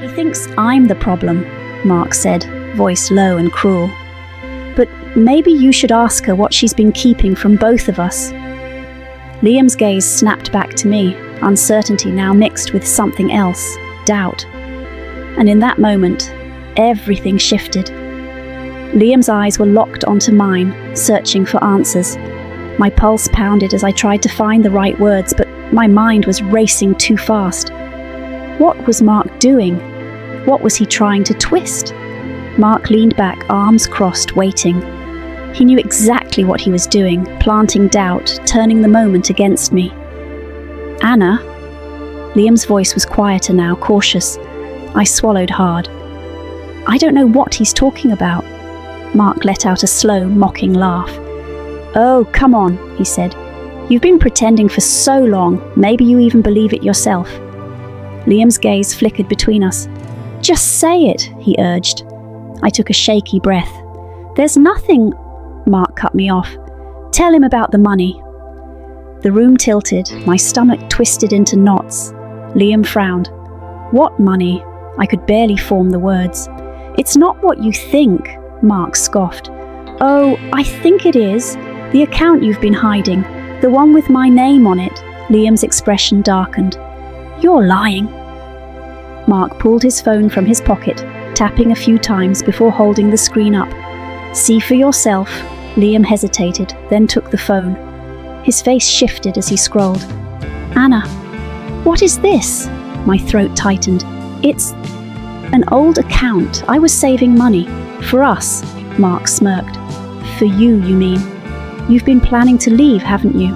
He thinks I'm the problem, Mark said, voice low and cruel. But maybe you should ask her what she's been keeping from both of us. Liam's gaze snapped back to me, uncertainty now mixed with something else, doubt. And in that moment, everything shifted. Liam's eyes were locked onto mine, searching for answers. My pulse pounded as I tried to find the right words, but my mind was racing too fast. What was Mark doing? What was he trying to twist? Mark leaned back, arms crossed, waiting. He knew exactly what he was doing, planting doubt, turning the moment against me. Anna? Liam's voice was quieter now, cautious. I swallowed hard. I don't know what he's talking about. Mark let out a slow, mocking laugh. Oh, come on, he said. You've been pretending for so long, maybe you even believe it yourself. Liam's gaze flickered between us. Just say it, he urged. I took a shaky breath. There's nothing, Mark cut me off. Tell him about the money. The room tilted, my stomach twisted into knots. Liam frowned. What money? I could barely form the words. It's not what you think, Mark scoffed. Oh, I think it is. The account you've been hiding, the one with my name on it. Liam's expression darkened. You're lying. Mark pulled his phone from his pocket, tapping a few times before holding the screen up. See for yourself. Liam hesitated, then took the phone. His face shifted as he scrolled. Anna, what is this? My throat tightened. It's an old account. I was saving money. For us, Mark smirked. For you mean? You've been planning to leave, haven't you?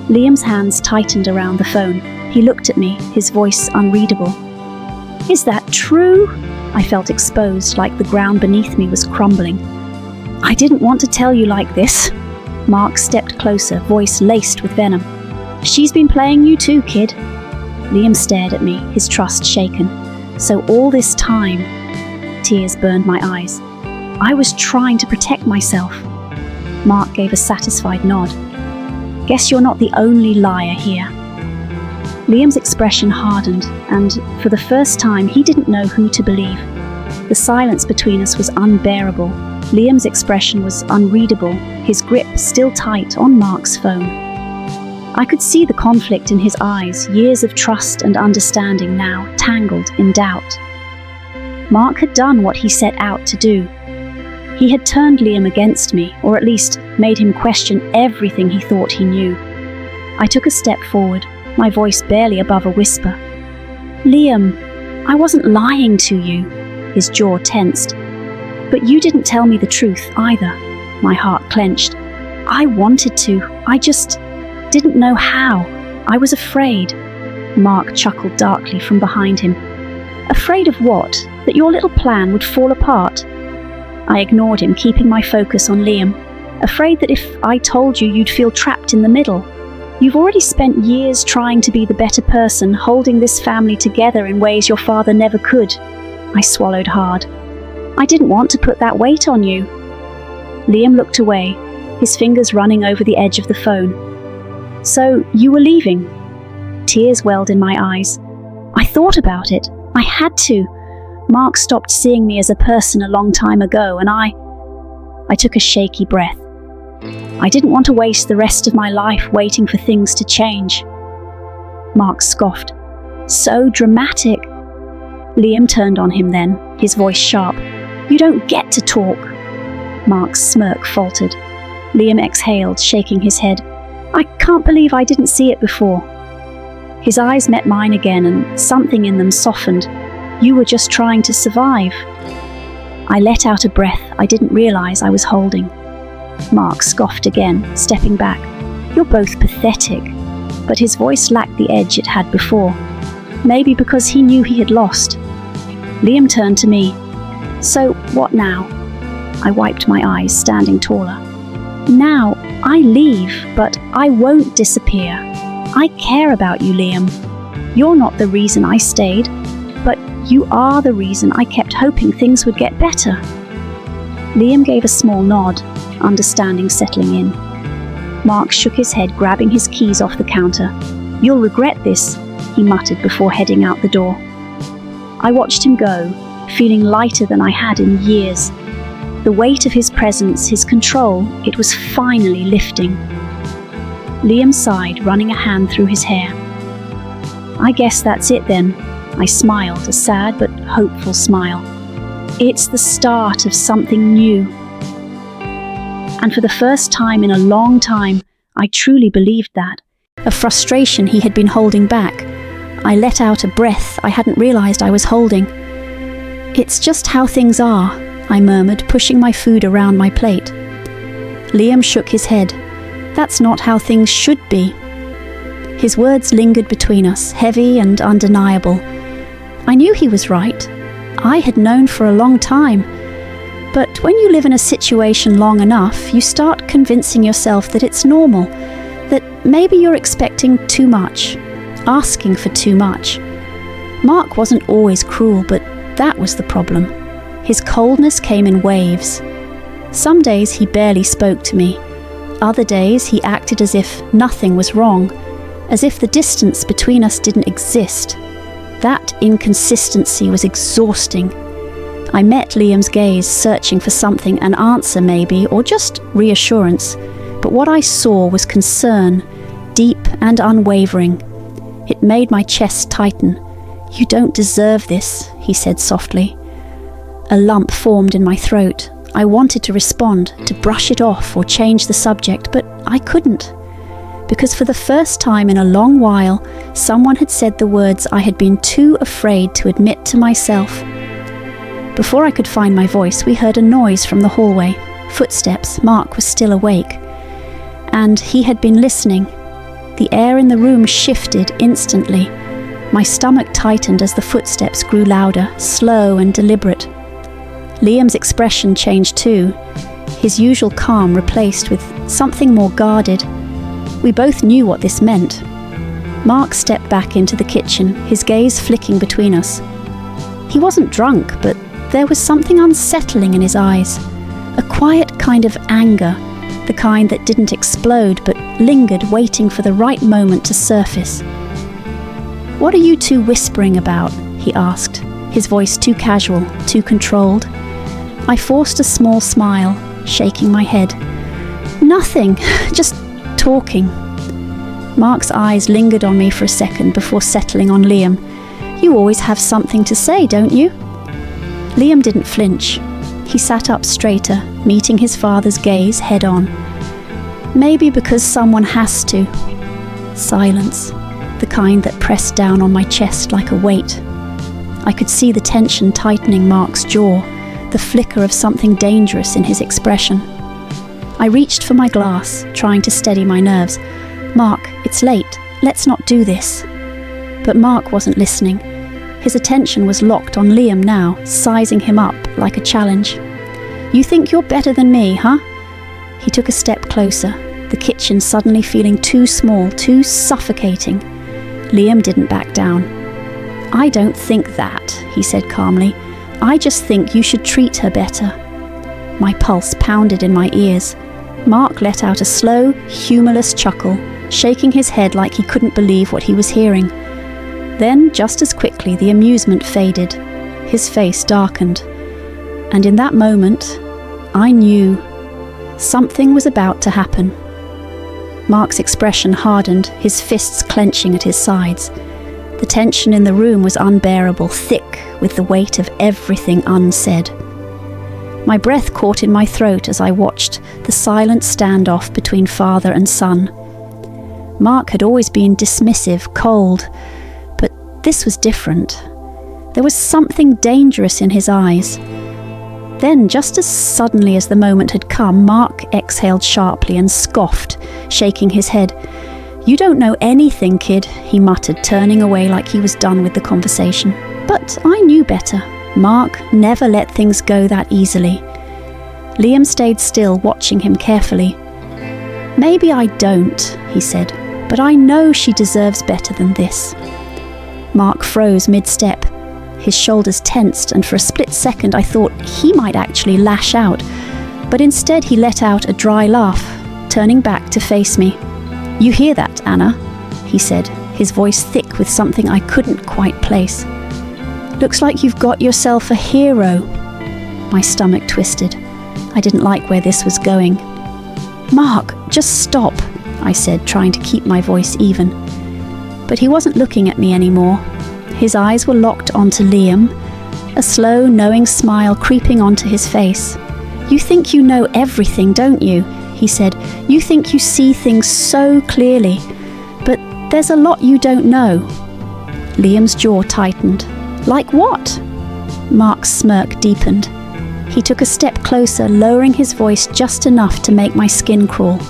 Liam's hands tightened around the phone. He looked at me, his voice unreadable. Is that true? I felt exposed, like the ground beneath me was crumbling. I didn't want to tell you like this. Mark stepped closer, voice laced with venom. She's been playing you too, kid. Liam stared at me, his trust shaken. So all this time, tears burned my eyes. I was trying to protect myself. Mark gave a satisfied nod. Guess you're not the only liar here. Liam's expression hardened, and for the first time, he didn't know who to believe. The silence between us was unbearable. Liam's expression was unreadable, his grip still tight on Mark's phone. I could see the conflict in his eyes, years of trust and understanding now tangled in doubt. Mark had done what he set out to do. He had turned Liam against me, or at least made him question everything he thought he knew. I took a step forward, my voice barely above a whisper. Liam, I wasn't lying to you. His jaw tensed. But you didn't tell me the truth either. My heart clenched. I wanted to. I just didn't know how. I was afraid. Mark chuckled darkly from behind him. Afraid of what? That your little plan would fall apart? I ignored him, keeping my focus on Liam. Afraid that if I told you, you'd feel trapped in the middle. You've already spent years trying to be the better person, holding this family together in ways your father never could. I swallowed hard. I didn't want to put that weight on you. Liam looked away, his fingers running over the edge of the phone. So, you were leaving? Tears welled in my eyes. I thought about it. I had to. Mark stopped seeing me as a person a long time ago, and I took a shaky breath. I didn't want to waste the rest of my life waiting for things to change. Mark scoffed. So dramatic. Liam turned on him then, his voice sharp. You don't get to talk. Mark's smirk faltered. Liam exhaled, shaking his head. I can't believe I didn't see it before. His eyes met mine again, and something in them softened. You were just trying to survive. I let out a breath I didn't realize I was holding. Mark scoffed again, stepping back. You're both pathetic. But his voice lacked the edge it had before. Maybe because he knew he had lost. Liam turned to me. So, what now? I wiped my eyes, standing taller. Now, I leave, but I won't disappear. I care about you, Liam. You're not the reason I stayed, but you are the reason I kept hoping things would get better. Liam gave a small nod, understanding settling in. Mark shook his head, grabbing his keys off the counter. You'll regret this, he muttered before heading out the door. I watched him go, feeling lighter than I had in years. The weight of his presence, his control, it was finally lifting. Liam sighed, running a hand through his hair. I guess that's it then. I smiled, a sad but hopeful smile. It's the start of something new. And for the first time in a long time, I truly believed that. A frustration he had been holding back. I let out a breath I hadn't realized I was holding. It's just how things are, I murmured, pushing my food around my plate. Liam shook his head. That's not how things should be. His words lingered between us, heavy and undeniable. I knew he was right. I had known for a long time. But when you live in a situation long enough, you start convincing yourself that it's normal, that maybe you're expecting too much, asking for too much. Mark wasn't always cruel, but that was the problem. His coldness came in waves. Some days he barely spoke to me. Other days he acted as if nothing was wrong, as if the distance between us didn't exist. That inconsistency was exhausting. I met Liam's gaze, searching for something, an answer maybe, or just reassurance. But what I saw was concern, deep and unwavering. It made my chest tighten. "You don't deserve this," he said softly. A lump formed in my throat. I wanted to respond, to brush it off or change the subject, but I couldn't. Because for the first time in a long while, someone had said the words I had been too afraid to admit to myself. Before I could find my voice, we heard a noise from the hallway. Footsteps. Mark was still awake. And he had been listening. The air in the room shifted instantly. My stomach tightened as the footsteps grew louder, slow and deliberate. Liam's expression changed too, his usual calm replaced with something more guarded. We both knew what this meant. Mark stepped back into the kitchen, his gaze flicking between us. He wasn't drunk, but there was something unsettling in his eyes, a quiet kind of anger, the kind that didn't explode but lingered, waiting for the right moment to surface. "What are you two whispering about?" he asked, his voice too casual, too controlled. I forced a small smile, shaking my head. "Nothing, just talking." Mark's eyes lingered on me for a second before settling on Liam. "You always have something to say, don't you?" Liam didn't flinch. He sat up straighter, meeting his father's gaze head on. "Maybe because someone has to." Silence, the kind that pressed down on my chest like a weight. I could see the tension tightening Mark's jaw, the flicker of something dangerous in his expression. I reached for my glass, trying to steady my nerves. "Mark, it's late. Let's not do this." But Mark wasn't listening. His attention was locked on Liam now, sizing him up like a challenge. "You think you're better than me, huh?" He took a step closer, the kitchen suddenly feeling too small, too suffocating. Liam didn't back down. "I don't think that," he said calmly. "I just think you should treat her better." My pulse pounded in my ears. Mark let out a slow, humorless chuckle, shaking his head like he couldn't believe what he was hearing. Then, just as quickly, the amusement faded. His face darkened. And in that moment, I knew something was about to happen. Mark's expression hardened, his fists clenching at his sides. The tension in the room was unbearable, thick with the weight of everything unsaid. My breath caught in my throat as I watched the silent standoff between father and son. Mark had always been dismissive, cold, but this was different. There was something dangerous in his eyes. Then, just as suddenly as the moment had come, Mark exhaled sharply and scoffed, shaking his head. "You don't know anything, kid," he muttered, turning away like he was done with the conversation. But I knew better. Mark never let things go that easily. Liam stayed still, watching him carefully. "Maybe I don't," he said, "but I know she deserves better than this." Mark froze mid-step. His shoulders tensed, and for a split second I thought he might actually lash out. But instead he let out a dry laugh, turning back to face me. "You hear that, Anna?" he said, his voice thick with something I couldn't quite place. Looks like you've got yourself a hero." My stomach twisted. I didn't like where this was going. "Mark, just stop," I said, trying to keep my voice even. But he wasn't looking at me anymore. His eyes were locked onto Liam, a slow, knowing smile creeping onto his face. "You think you know everything, don't you?" he said. "You think you see things so clearly, but there's a lot you don't know." Liam's jaw tightened. "Like what?" Mark's smirk deepened. He took a step closer, lowering his voice just enough to make my skin crawl.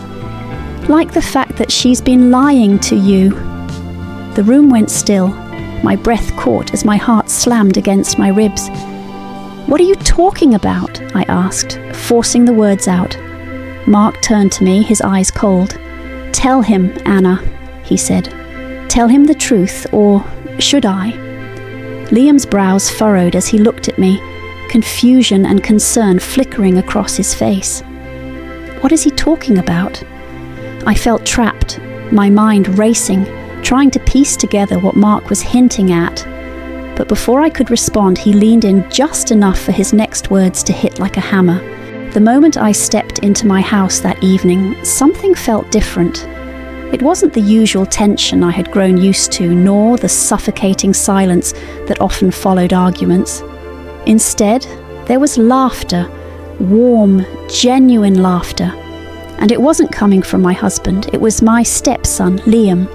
"Like the fact that she's been lying to you." The room went still. My breath caught as my heart slammed against my ribs. "What are you talking about?" I asked, forcing the words out. Mark turned to me, his eyes cold. "Tell him, Anna," he said. "Tell him the truth, or should I?" Liam's brows furrowed as he looked at me, confusion and concern flickering across his face. What is he talking about? I felt trapped, my mind racing, trying to piece together what Mark was hinting at. But before I could respond, he leaned in just enough for his next words to hit like a hammer. The moment I stepped into my house that evening, something felt different. It wasn't the usual tension I had grown used to, nor the suffocating silence that often followed arguments. Instead, there was laughter, warm, genuine laughter. And it wasn't coming from my husband, it was my stepson, Liam.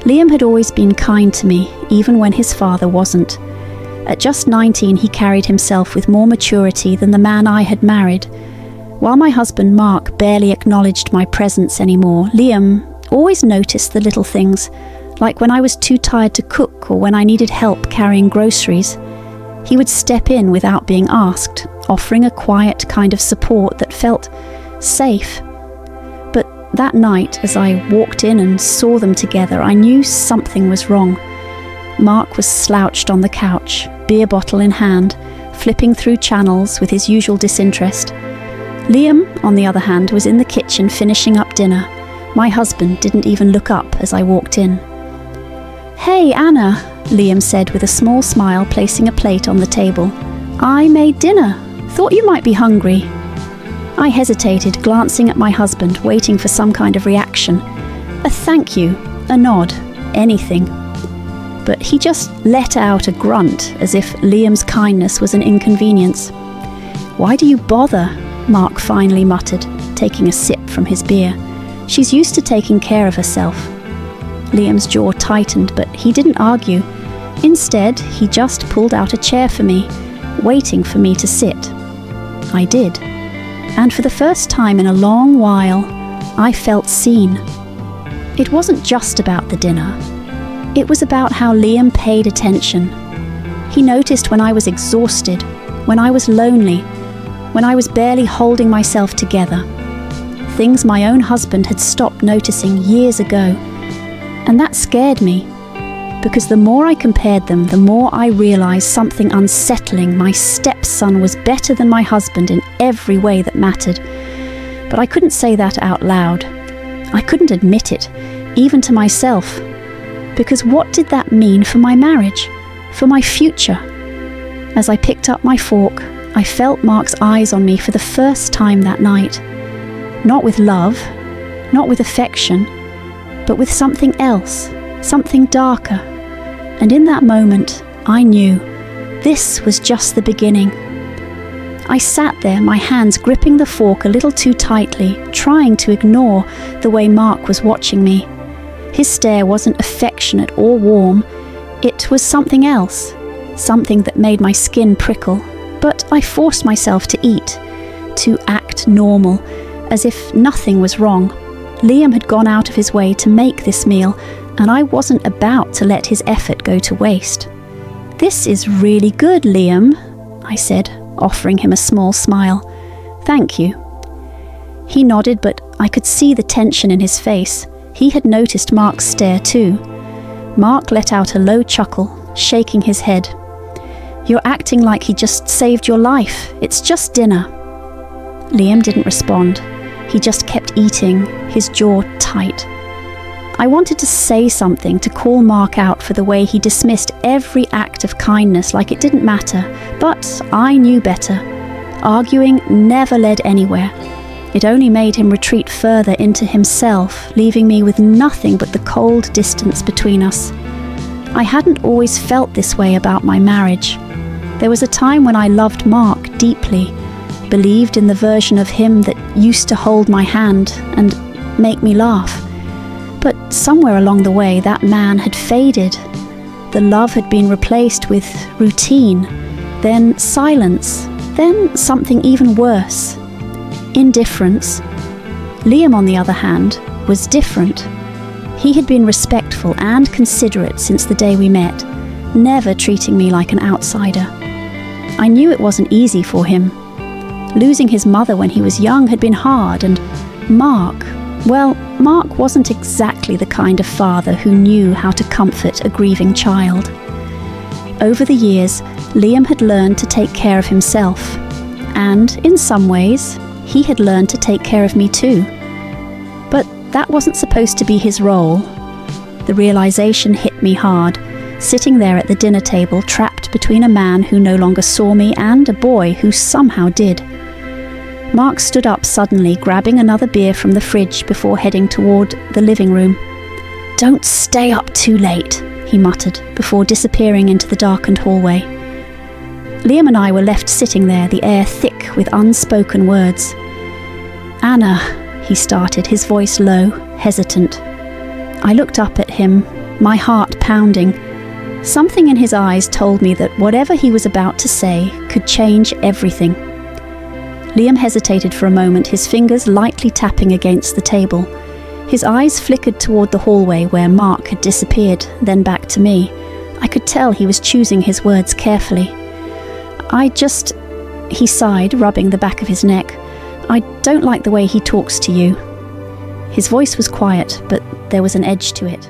Liam had always been kind to me, even when his father wasn't. At just 19, he carried himself with more maturity than the man I had married. While my husband, Mark, barely acknowledged my presence anymore, Liam always noticed the little things, like when I was too tired to cook or when I needed help carrying groceries. He would step in without being asked, offering a quiet kind of support that felt safe. But that night, as I walked in and saw them together, I knew something was wrong. Mark was slouched on the couch, beer bottle in hand, flipping through channels with his usual disinterest. Liam, on the other hand, was in the kitchen finishing up dinner. My husband didn't even look up as I walked in. "Hey, Anna," Liam said with a small smile, placing a plate on the table. "I made dinner. Thought you might be hungry." I hesitated, glancing at my husband, waiting for some kind of reaction. A thank you, a nod, anything. But he just let out a grunt, as if Liam's kindness was an inconvenience. "Why do you bother?" Mark finally muttered, taking a sip from his beer. "She's used to taking care of herself." Liam's jaw tightened, but he didn't argue. Instead, he just pulled out a chair for me, waiting for me to sit. I did. And for the first time in a long while, I felt seen. It wasn't just about the dinner. It was about how Liam paid attention. He noticed when I was exhausted, when I was lonely, when I was barely holding myself together. Things my own husband had stopped noticing years ago. And that scared me, because the more I compared them, the more I realized something unsettling. My stepson was better than my husband in every way that mattered. But I couldn't say that out loud. I couldn't admit it, even to myself. Because what did that mean for my marriage, for my future? As I picked up my fork, I felt Mark's eyes on me for the first time that night. Not with love, not with affection, but with something else, something darker. And in that moment, I knew this was just the beginning. I sat there, my hands gripping the fork a little too tightly, trying to ignore the way Mark was watching me. His stare wasn't affectionate or warm. It was something else, something that made my skin prickle. But I forced myself to eat, to act normal, as if nothing was wrong. Liam had gone out of his way to make this meal, and I wasn't about to let his effort go to waste. "This is really good, Liam," I said, offering him a small smile. "Thank you." He nodded, but I could see the tension in his face. He had noticed Mark's stare too. Mark let out a low chuckle, shaking his head. "You're acting like he just saved your life. It's just dinner." Liam didn't respond. He just kept eating, his jaw tight. I wanted to say something to call Mark out for the way he dismissed every act of kindness like it didn't matter, but I knew better. Arguing never led anywhere. It only made him retreat further into himself, leaving me with nothing but the cold distance between us. I hadn't always felt this way about my marriage. There was a time when I loved Mark deeply, believed in the version of him that used to hold my hand and make me laugh. But somewhere along the way, that man had faded. The love had been replaced with routine, then silence, then something even worse, indifference. Liam, on the other hand, was different. He had been respectful and considerate since the day we met, never treating me like an outsider. I knew it wasn't easy for him. Losing his mother when he was young had been hard, and Mark wasn't exactly the kind of father who knew how to comfort a grieving child. Over the years, Liam had learned to take care of himself, and in some ways, he had learned to take care of me too. But that wasn't supposed to be his role. The realization hit me hard, sitting there at the dinner table, trapped between a man who no longer saw me and a boy who somehow did. Mark stood up suddenly, grabbing another beer from the fridge before heading toward the living room. "Don't stay up too late," he muttered, before disappearing into the darkened hallway. Liam and I were left sitting there, the air thick with unspoken words. "Anna," he started, his voice low, hesitant. I looked up at him, my heart pounding. Something in his eyes told me that whatever he was about to say could change everything. Liam hesitated for a moment, his fingers lightly tapping against the table. His eyes flickered toward the hallway where Mark had disappeared, then back to me. I could tell he was choosing his words carefully. He sighed, rubbing the back of his neck. "I don't like the way he talks to you." His voice was quiet, but there was an edge to it.